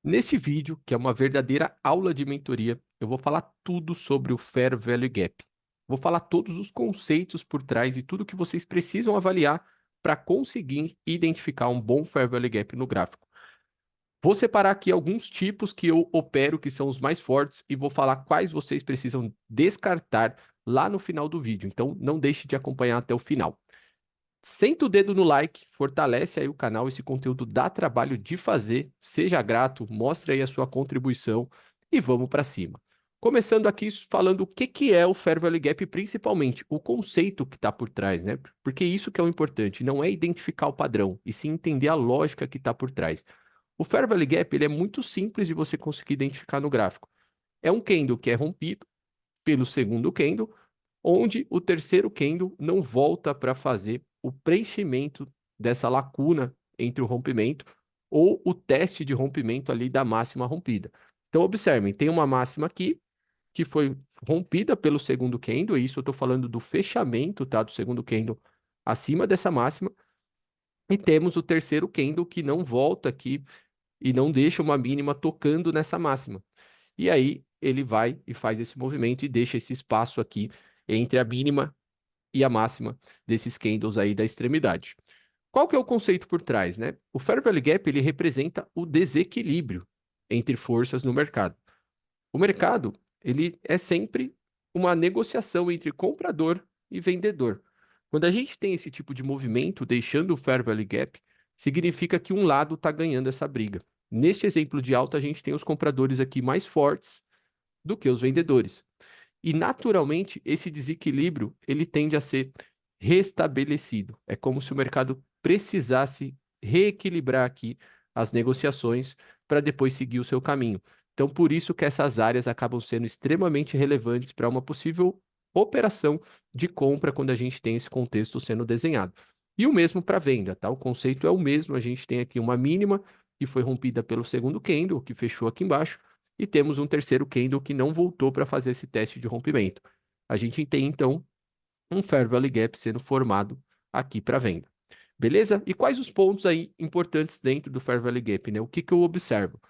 Neste vídeo, que é uma verdadeira aula de mentoria, eu vou falar tudo sobre o Fair Value Gap. Vou falar todos os conceitos por trás e tudo que vocês precisam avaliar para conseguir identificar um bom Fair Value Gap no gráfico. Vou separar aqui alguns tipos que eu opero, que são os mais fortes, e vou falar quais vocês precisam descartar lá no final do vídeo. Então, não deixe de acompanhar até o final. Senta o dedo no like, fortalece aí o canal, esse conteúdo dá trabalho de fazer, seja grato, mostre aí a sua contribuição e vamos para cima. Começando aqui falando o que é o Fair Value Gap, principalmente o conceito que está por trás, né? Porque isso que é o importante, não é identificar o padrão, e sim entender a lógica que está por trás. O Fair Value Gap ele é muito simples de você conseguir identificar no gráfico. É um candle que é rompido pelo segundo candle, onde o terceiro candle não volta para fazer o preenchimento dessa lacuna entre o rompimento ou o teste de rompimento ali da máxima rompida. Então, observem, tem uma máxima aqui que foi rompida pelo segundo candle, e isso eu estou falando do fechamento, tá, do segundo candle acima dessa máxima, e temos o terceiro candle que não volta aqui e não deixa uma mínima tocando nessa máxima. E aí ele vai e faz esse movimento e deixa esse espaço aqui entre a mínima e a máxima desses candles aí da extremidade. Qual que é o conceito por trás, né? O Fair Value Gap ele representa o desequilíbrio entre forças no mercado. O mercado ele é sempre uma negociação entre comprador e vendedor. Quando a gente tem esse tipo de movimento deixando o Fair Value Gap, significa que um lado está ganhando essa briga. Neste exemplo de alta, a gente tem os compradores aqui mais fortes do que os vendedores. E naturalmente, esse desequilíbrio ele tende a ser restabelecido. É como se o mercado precisasse reequilibrar aqui as negociações para depois seguir o seu caminho. Então, por isso que essas áreas acabam sendo extremamente relevantes para uma possível operação de compra quando a gente tem esse contexto sendo desenhado. E o mesmo para venda, tá? O conceito é o mesmo, a gente tem aqui uma mínima que foi rompida pelo segundo candle, que fechou aqui embaixo, e temos um terceiro candle que não voltou para fazer esse teste de rompimento. A gente tem, então, um Fair Value Gap sendo formado aqui para venda. Beleza? E quais os pontos aí importantes dentro do Fair Value Gap, né? O que eu observo?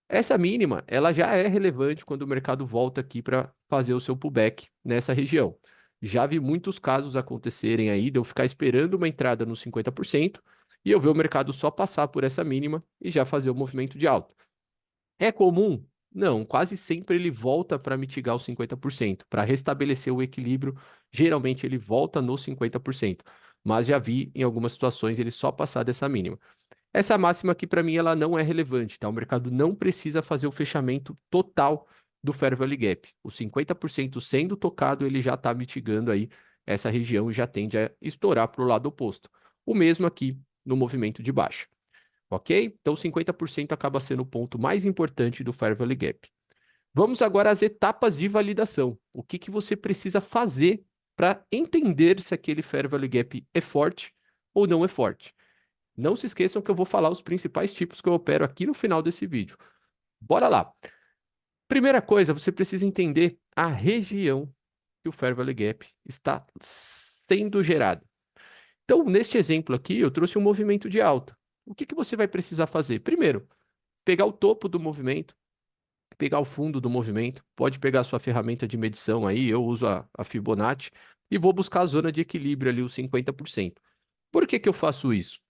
Essa mínima, ela já é relevante quando o mercado volta aqui para fazer o seu pullback nessa região. Já vi muitos casos acontecerem aí de eu ficar esperando uma entrada nos 50% e eu ver o mercado só passar por essa mínima e já fazer o movimento de alta. É comum? Não, quase sempre ele volta para mitigar os 50%, para restabelecer o equilíbrio, geralmente ele volta nos 50%, mas já vi em algumas situações ele só passar dessa mínima. Essa máxima aqui para mim ela não é relevante, tá? O mercado não precisa fazer o fechamento total do Fair Value Gap. Os 50% sendo tocado, ele já está mitigando aí essa região e já tende a estourar para o lado oposto. O mesmo aqui no movimento de baixa. Ok? Então, 50% acaba sendo o ponto mais importante do Fair Value Gap. Vamos agora às etapas de validação. O que você precisa fazer para entender se aquele Fair Value Gap é forte ou não é forte. Não se esqueçam que eu vou falar os principais tipos que eu opero aqui no final desse vídeo. Bora lá. Primeira coisa, você precisa entender a região que o Fair Value Gap está sendo gerado. Então, neste exemplo aqui, eu trouxe um movimento de alta. O que você vai precisar fazer? Primeiro, pegar o topo do movimento, pegar o fundo do movimento, pode pegar a sua ferramenta de medição aí, eu uso a Fibonacci, e vou buscar a zona de equilíbrio ali, os 50%. Por que eu faço isso?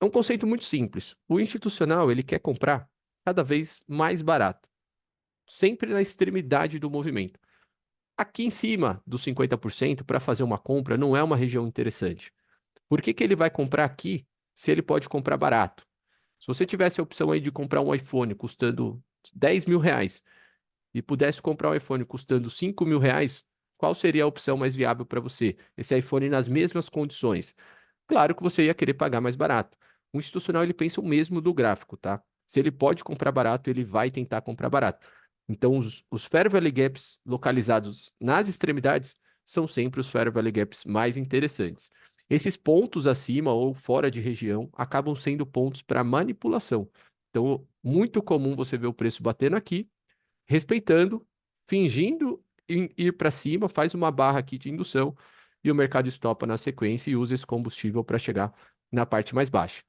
É um conceito muito simples. O institucional, ele quer comprar cada vez mais barato, sempre na extremidade do movimento. Aqui em cima dos 50%, para fazer uma compra, não é uma região interessante. Por que ele vai comprar aqui se ele pode comprar barato? Se você tivesse a opção aí de comprar um iPhone custando 10 mil reais e pudesse comprar um iPhone custando 5 mil reais, qual seria a opção mais viável para você? Esse iPhone nas mesmas condições. Claro que você ia querer pagar mais barato. O institucional ele pensa o mesmo do gráfico, tá? Se ele pode comprar barato, ele vai tentar comprar barato. Então, os Fair Value Gaps localizados nas extremidades são sempre os Fair Value Gaps mais interessantes. Esses pontos acima ou fora de região acabam sendo pontos para manipulação. Então, muito comum você ver o preço batendo aqui, respeitando, fingindo ir para cima, faz uma barra aqui de indução e o mercado estopa na sequência e usa esse combustível para chegar na parte mais baixa.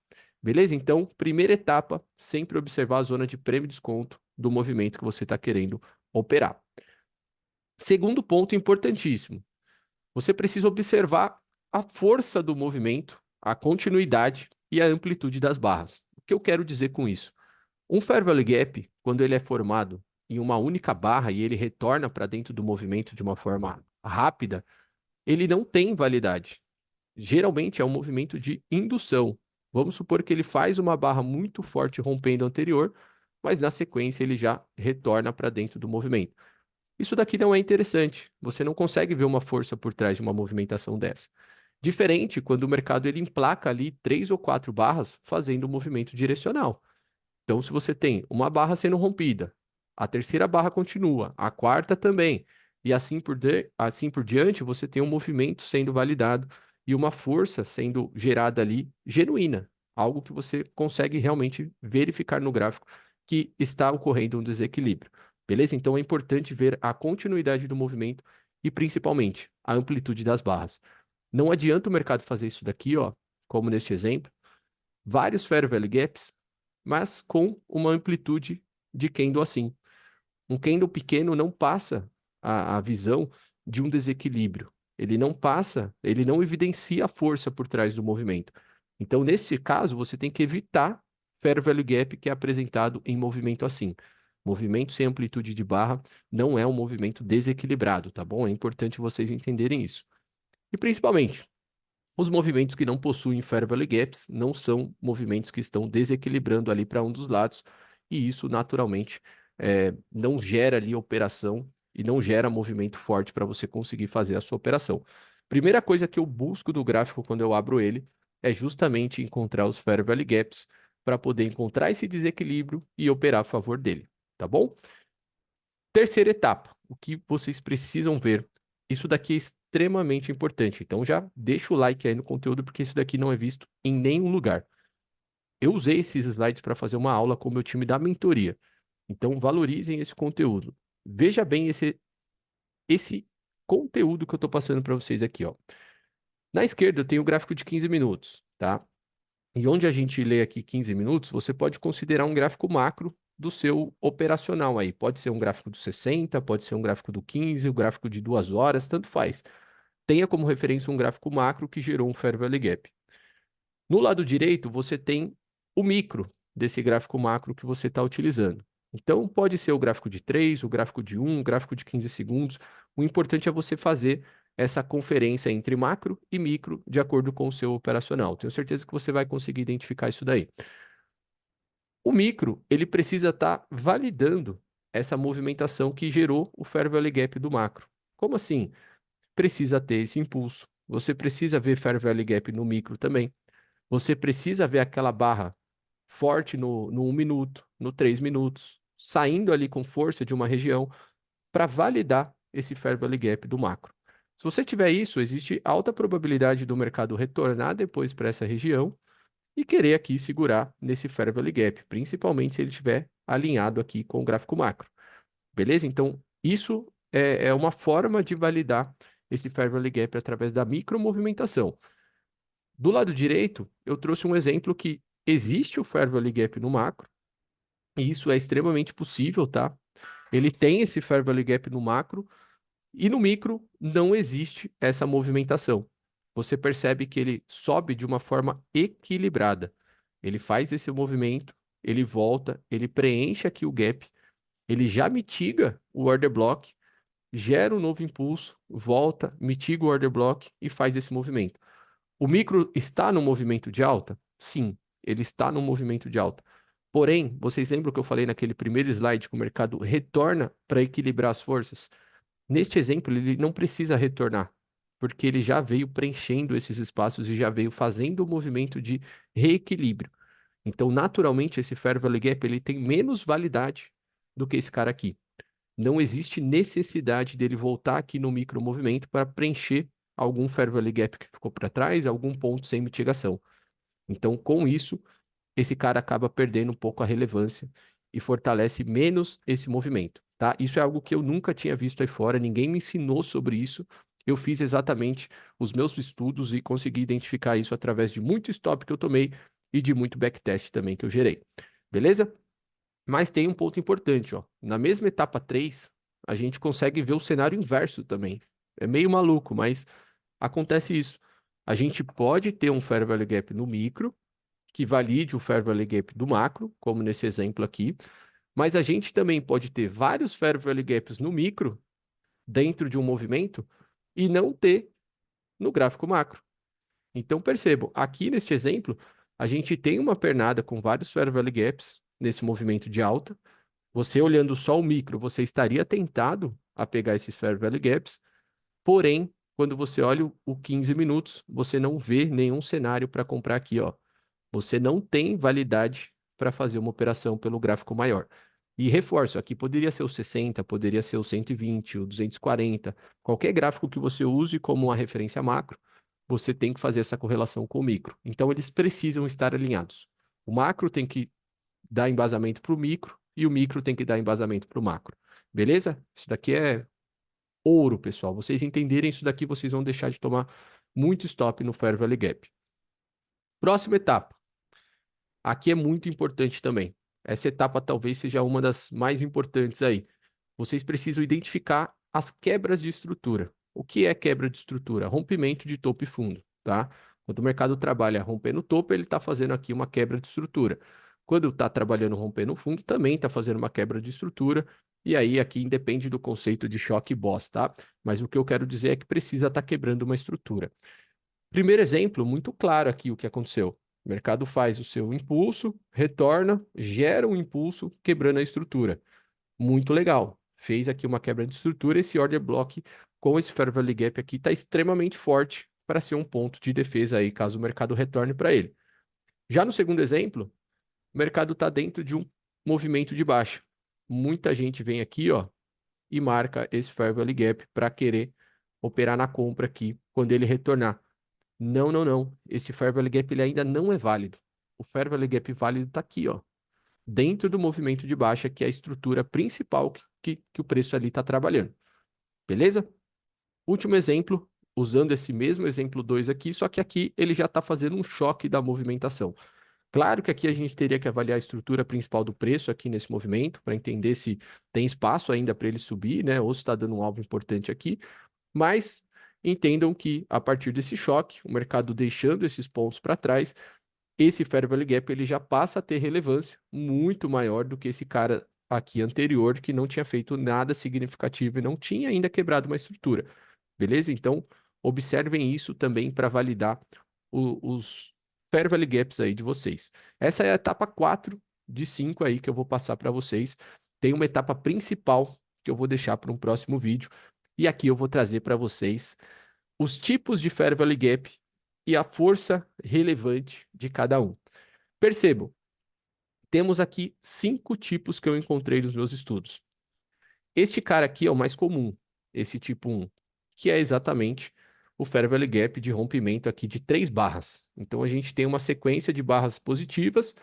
Beleza? Então, primeira etapa, sempre observar a zona de prêmio e desconto do movimento que você está querendo operar. Segundo ponto importantíssimo, você precisa observar a força do movimento, a continuidade e a amplitude das barras. O que eu quero dizer com isso? Um Fair Value Gap, quando ele é formado em uma única barra e ele retorna para dentro do movimento de uma forma rápida, ele não tem validade. Geralmente é um movimento de indução. Vamos supor que ele faz uma barra muito forte rompendo a anterior, mas na sequência ele já retorna para dentro do movimento. Isso daqui não é interessante. Você não consegue ver uma força por trás de uma movimentação dessa. Diferente quando o mercado ele emplaca ali 3 ou 4 barras fazendo um movimento direcional. Então, se você tem uma barra sendo rompida, a terceira barra continua, a quarta também, e assim por diante, você tem um movimento sendo validado e uma força sendo gerada ali genuína, algo que você consegue realmente verificar no gráfico que está ocorrendo um desequilíbrio. Beleza? Então é importante ver a continuidade do movimento e principalmente a amplitude das barras. Não adianta o mercado fazer isso daqui, ó, como neste exemplo, vários fair value gaps, mas com uma amplitude de candle assim. Um candle pequeno não passa a visão de um desequilíbrio. Ele não passa, ele não evidencia a força por trás do movimento. Então, nesse caso, você tem que evitar fair value gap que é apresentado em movimento assim. Movimento sem amplitude de barra não é um movimento desequilibrado, tá bom? É importante vocês entenderem isso. E principalmente, os movimentos que não possuem fair value gaps não são movimentos que estão desequilibrando ali para um dos lados, e isso naturalmente não gera ali operação e não gera movimento forte para você conseguir fazer a sua operação. Primeira coisa que eu busco do gráfico quando eu abro ele é justamente encontrar os fair value gaps para poder encontrar esse desequilíbrio e operar a favor dele, tá bom? Terceira etapa, o que vocês precisam ver. Isso daqui é extremamente importante. Então já deixa o like aí no conteúdo, porque isso daqui não é visto em nenhum lugar. Eu usei esses slides para fazer uma aula com o meu time da mentoria. Então valorizem esse conteúdo. Veja bem esse conteúdo que eu estou passando para vocês aqui, ó. Na esquerda eu tenho o gráfico de 15 minutos, tá? E onde a gente lê aqui 15 minutos, você pode considerar um gráfico macro do seu operacional aí. Pode ser um gráfico do 60, pode ser um gráfico do 15, o gráfico de 2 horas, tanto faz. Tenha como referência um gráfico macro que gerou um Fair Value Gap. No lado direito, você tem o micro desse gráfico macro que você está utilizando. Então, pode ser o gráfico de 3, o gráfico de 1, o gráfico de 15 segundos. O importante é você fazer essa conferência entre macro e micro de acordo com o seu operacional. Tenho certeza que você vai conseguir identificar isso daí. O micro, ele precisa estar validando essa movimentação que gerou o Fair Value Gap do macro. Como assim? Precisa ter esse impulso. Você precisa ver Fair Value Gap no micro também. Você precisa ver aquela barra forte no 1 minuto, no 3 minutos, saindo ali com força de uma região para validar esse Fair Value Gap do macro. Se você tiver isso, existe alta probabilidade do mercado retornar depois para essa região e querer aqui segurar nesse Fair Value Gap, principalmente se ele estiver alinhado aqui com o gráfico macro. Beleza? Então, isso é uma forma de validar esse Fair Value Gap através da micromovimentação. Do lado direito, eu trouxe um exemplo que existe o Fair Value Gap no macro, e isso é extremamente possível, tá? Ele tem esse Fair Value Gap no macro, e no micro não existe essa movimentação. Você percebe que ele sobe de uma forma equilibrada. Ele faz esse movimento, ele volta, ele preenche aqui o gap, ele já mitiga o order block, gera um novo impulso, volta, mitiga o order block e faz esse movimento. O micro está no movimento de alta? Sim, ele está no movimento de alta. Porém, vocês lembram que eu falei naquele primeiro slide que o mercado retorna para equilibrar as forças? Neste exemplo, ele não precisa retornar, porque ele já veio preenchendo esses espaços e já veio fazendo o movimento de reequilíbrio. Então, naturalmente, esse Fair Value Gap ele tem menos validade do que esse cara aqui. Não existe necessidade dele voltar aqui no micromovimento para preencher algum Fair Value Gap que ficou para trás, algum ponto sem mitigação. Então, com isso, esse cara acaba perdendo um pouco a relevância e fortalece menos esse movimento, tá? Isso é algo que eu nunca tinha visto aí fora, ninguém me ensinou sobre isso. Eu fiz exatamente os meus estudos e consegui identificar isso através de muito stop que eu tomei e de muito backtest também que eu gerei. Beleza? Mas tem um ponto importante, ó. Na mesma etapa 3, a gente consegue ver o cenário inverso também. É meio maluco, mas acontece isso. A gente pode ter um Fair Value Gap no micro, que valide o Fair Value Gap do macro, como nesse exemplo aqui, mas a gente também pode ter vários Fair Value Gaps no micro, dentro de um movimento, e não ter no gráfico macro. Então percebam, aqui neste exemplo, a gente tem uma pernada com vários Fair Value Gaps nesse movimento de alta. Você olhando só o micro, você estaria tentado a pegar esses Fair Value Gaps, porém, quando você olha o 15 minutos, você não vê nenhum cenário para comprar aqui, ó. Você não tem validade para fazer uma operação pelo gráfico maior. E reforço, aqui poderia ser o 60, poderia ser o 120, o 240, qualquer gráfico que você use como uma referência macro, você tem que fazer essa correlação com o micro. Então, eles precisam estar alinhados. O macro tem que dar embasamento para o micro e o micro tem que dar embasamento para o macro. Beleza? Isso daqui é ouro, pessoal. Vocês entenderem isso daqui, vocês vão deixar de tomar muito stop no Fair Value Gap. Próxima etapa. Aqui é muito importante também. Essa etapa talvez seja uma das mais importantes aí. Vocês precisam identificar as quebras de estrutura. O que é quebra de estrutura? Rompimento de topo e fundo, tá? Quando o mercado trabalha rompendo o topo, ele está fazendo aqui uma quebra de estrutura. Quando está trabalhando rompendo o fundo, também está fazendo uma quebra de estrutura. E aí, aqui independe do conceito de choque boss, tá? Mas o que eu quero dizer é que precisa estar quebrando uma estrutura. Primeiro exemplo, muito claro aqui o que aconteceu. O mercado faz o seu impulso, retorna, gera um impulso, quebrando a estrutura. Muito legal. Fez aqui uma quebra de estrutura. Esse order block com esse Fair Value Gap aqui está extremamente forte para ser um ponto de defesa aí, caso o mercado retorne para ele. Já no segundo exemplo, o mercado está dentro de um movimento de baixa. Muita gente vem aqui, ó, e marca esse Fair Value Gap para querer operar na compra aqui quando ele retornar. Não, não, não. Este Fair Value Gap ele ainda não é válido. O Fair Value Gap válido está aqui, ó, dentro do movimento de baixa, que é a estrutura principal que o preço ali está trabalhando. Beleza? Último exemplo, usando esse mesmo exemplo 2 aqui, só que aqui ele já está fazendo um choque da movimentação. Claro que aqui a gente teria que avaliar a estrutura principal do preço aqui nesse movimento, para entender se tem espaço ainda para ele subir, né? Ou se está dando um alvo importante aqui. Mas entendam que a partir desse choque, o mercado deixando esses pontos para trás, esse Fair Value Gap ele já passa a ter relevância muito maior do que esse cara aqui anterior que não tinha feito nada significativo e não tinha ainda quebrado uma estrutura. Beleza? Então, observem isso também para validar os Fair Value Gaps aí de vocês. Essa é a etapa 4 de 5 aí que eu vou passar para vocês. Tem uma etapa principal que eu vou deixar para um próximo vídeo. E aqui eu vou trazer para vocês os tipos de Fair Value Gap e a força relevante de cada um. Percebam, temos aqui 5 tipos que eu encontrei nos meus estudos. Este cara aqui é o mais comum, esse tipo 1, que é exatamente o Fair Value Gap de rompimento aqui de 3 barras. Então a gente tem uma sequência de barras positivas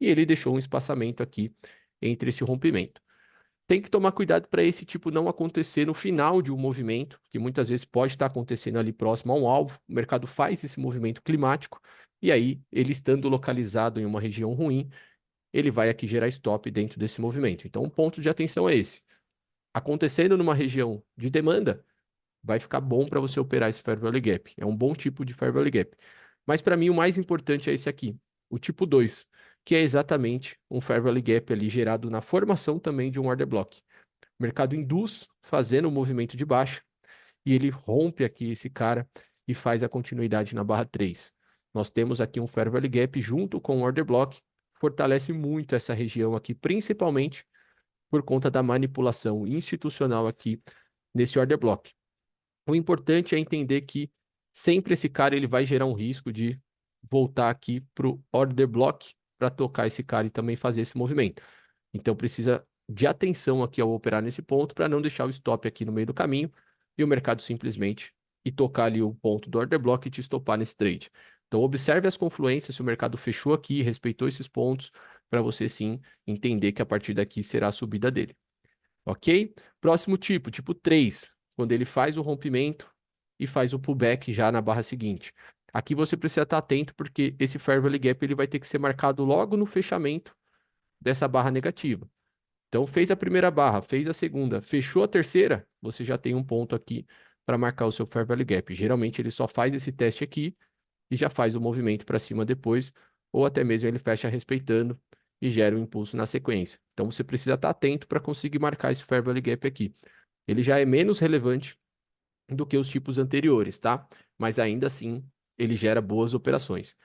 e ele deixou um espaçamento aqui entre esse rompimento. Tem que tomar cuidado para esse tipo não acontecer no final de um movimento, que muitas vezes pode estar acontecendo ali próximo a um alvo. O mercado faz esse movimento climático e aí, ele estando localizado em uma região ruim, ele vai aqui gerar stop dentro desse movimento. Então, um ponto de atenção é esse. Acontecendo numa região de demanda, vai ficar bom para você operar esse Fair Value Gap. É um bom tipo de Fair Value Gap. Mas para mim, o mais importante é esse aqui, o tipo 2, que é exatamente um Fair Value Gap ali gerado na formação também de um order block. O mercado induz fazendo o movimento de baixa e ele rompe aqui esse cara e faz a continuidade na barra 3. Nós temos aqui um Fair Value Gap junto com o order block, fortalece muito essa região aqui, principalmente por conta da manipulação institucional aqui nesse order block. O importante é entender que sempre esse cara ele vai gerar um risco de voltar aqui para o order block para tocar esse cara e também fazer esse movimento. Então precisa de atenção aqui ao operar nesse ponto para não deixar o stop aqui no meio do caminho e o mercado simplesmente ir tocar ali o ponto do order block e te stopar nesse trade. Então observe as confluências, se o mercado fechou aqui, respeitou esses pontos, para você sim entender que a partir daqui será a subida dele. Ok? Próximo tipo, tipo 3, quando ele faz o rompimento e faz o pullback já na barra seguinte. Aqui você precisa estar atento porque esse Fair Value Gap ele vai ter que ser marcado logo no fechamento dessa barra negativa. Então, fez a primeira barra, fez a segunda, fechou a terceira, você já tem um ponto aqui para marcar o seu Fair Value Gap. Geralmente, ele só faz esse teste aqui e já faz o movimento para cima depois, ou até mesmo ele fecha respeitando e gera um impulso na sequência. Então, você precisa estar atento para conseguir marcar esse Fair Value Gap aqui. Ele já é menos relevante do que os tipos anteriores, tá? Mas ainda assim, ele gera boas operações.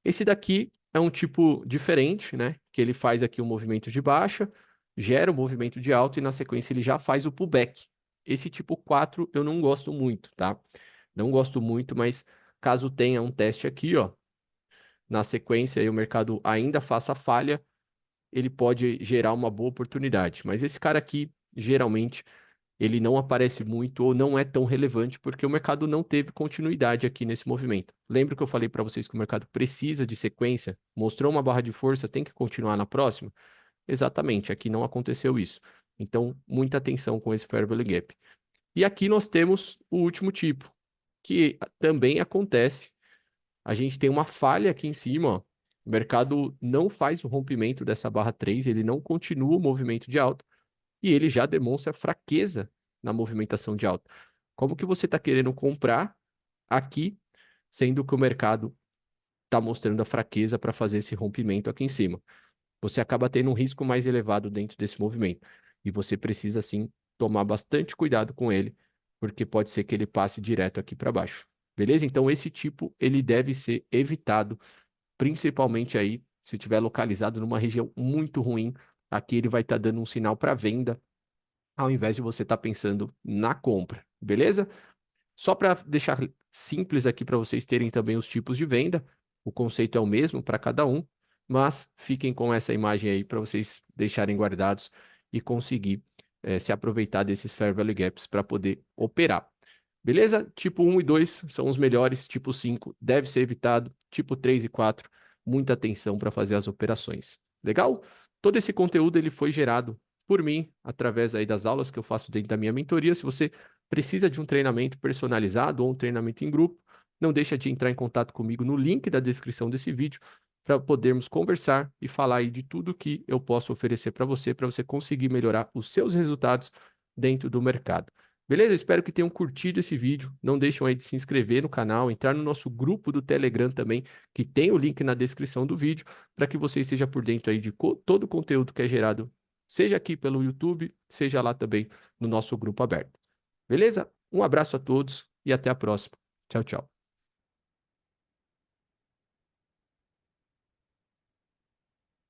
Esse daqui é um tipo diferente, né? Que ele faz aqui um movimento de baixa, gera um movimento de alta e na sequência ele já faz o pullback. Esse tipo 4 eu não gosto muito, tá? Não gosto muito, mas caso tenha um teste aqui, ó, na sequência e o mercado ainda faça falha, ele pode gerar uma boa oportunidade. Mas esse cara aqui, geralmente, ele não aparece muito ou não é tão relevante porque o mercado não teve continuidade aqui nesse movimento. Lembra que eu falei para vocês que o mercado precisa de sequência? Mostrou uma barra de força, tem que continuar na próxima? Exatamente, aqui não aconteceu isso. Então, muita atenção com esse Fair Value Gap. E aqui nós temos o último tipo, que também acontece. A gente tem uma falha aqui em cima, ó. O mercado não faz o rompimento dessa barra 3, ele não continua o movimento de alta e ele já demonstra fraqueza na movimentação de alta. Como que você está querendo comprar aqui, sendo que o mercado está mostrando a fraqueza para fazer esse rompimento aqui em cima? Você acaba tendo um risco mais elevado dentro desse movimento. E você precisa, sim, tomar bastante cuidado com ele, porque pode ser que ele passe direto aqui para baixo. Beleza? Então, esse tipo, ele deve ser evitado, principalmente aí, se estiver localizado numa região muito ruim. Aqui ele vai estar dando um sinal para venda, ao invés de você estar pensando na compra, beleza? Só para deixar simples aqui para vocês terem também os tipos de venda, o conceito é o mesmo para cada um, mas fiquem com essa imagem aí para vocês deixarem guardados e conseguir se aproveitar desses Fair Value Gaps para poder operar. Beleza? Tipo 1 e 2 são os melhores, tipo 5 deve ser evitado, tipo 3 e 4, muita atenção para fazer as operações. Legal? Todo esse conteúdo ele foi gerado por mim, através aí das aulas que eu faço dentro da minha mentoria. Se você precisa de um treinamento personalizado ou um treinamento em grupo, não deixa de entrar em contato comigo no link da descrição desse vídeo para podermos conversar e falar aí de tudo que eu posso oferecer para você conseguir melhorar os seus resultados dentro do mercado. Beleza? Eu espero que tenham curtido esse vídeo. Não deixem aí de se inscrever no canal, entrar no nosso grupo do Telegram também, que tem o link na descrição do vídeo, para que você esteja por dentro aí de todo o conteúdo que é gerado, seja aqui pelo YouTube, seja lá também no nosso grupo aberto. Beleza? Um abraço a todos e até a próxima. Tchau, tchau.